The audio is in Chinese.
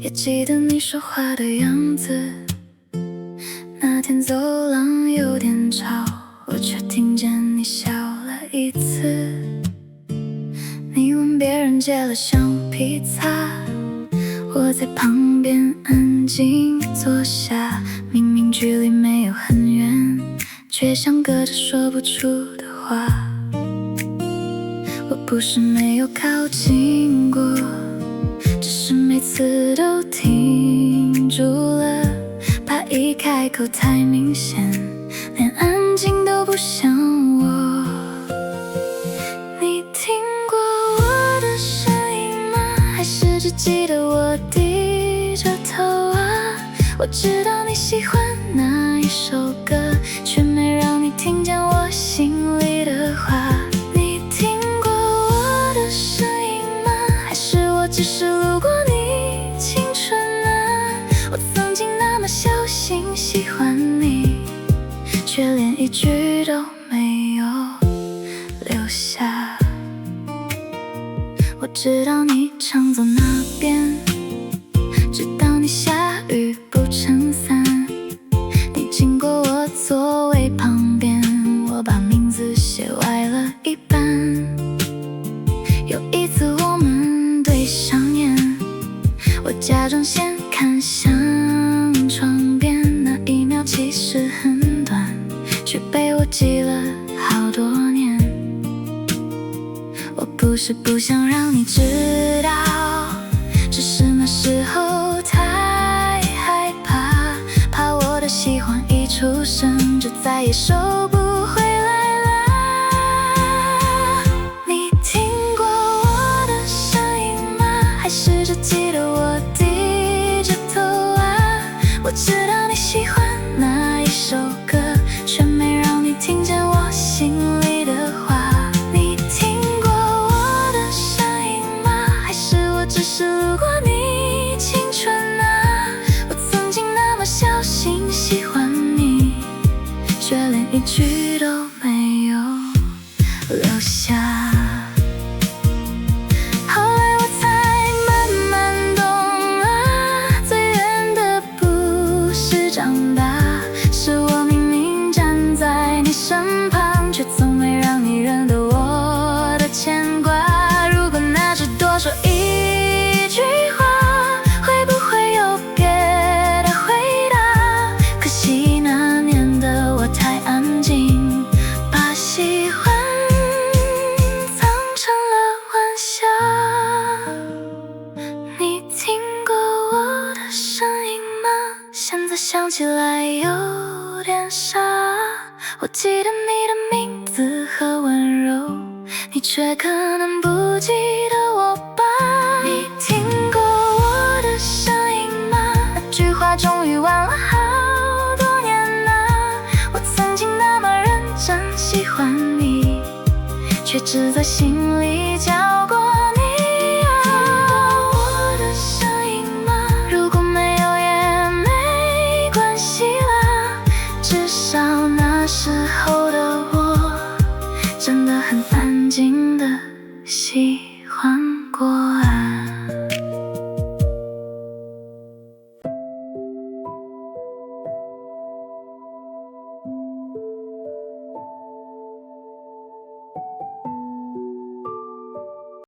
也记得你说话的样子。那天走廊有点吵，我却听见你笑了一次。你问别人借了橡皮擦，我在旁边安静坐下。明明距离没有很远，却像隔着说不出的话。我不是没有靠近过，只是每次都停住了，怕一开口太明显，连安静都不像我。你听过我的声音吗？还是只记得我低着头啊？我知道你喜欢哪一首歌，却没让你听见我心里的话。你听过我的声音吗？还是我只是路过你青春啊？我曾经那么小心喜欢你，却连一句都没有留下。我知道你常走那边，直到你下雨不撑伞。你经过我座位旁边，我把名字写歪了一半。有一次我们对上眼，我假装先看向窗边，那一秒其实很短，却被我记了好多年。我不是不想让你知道，只是那时候太害怕，怕我的喜欢一出生就再也收不回来了。你听过我的声音吗？还是只记得我低着头啊？我知道你喜欢哪一首歌，却没让你听见我心里的话。你听过我的声音吗？还是我只是路过你青春啊？我曾经那么小心喜欢你，却连一句都没有留下。后来我才慢慢懂啊，最远的不是长大，是我明明站在你身旁，却从没让你认得我的牵挂。如果那只多说一句话，会不会有别的回答？可惜那年的我太安静，把喜欢藏成了玩笑。你听过我的声音吗？现在想起来有点傻，我记得你的名字和温柔，你却可能不记得我吧。你听过我的声音吗？那句话终于忘了好多年啊。我曾经那么认真喜欢你，却只在心里叫过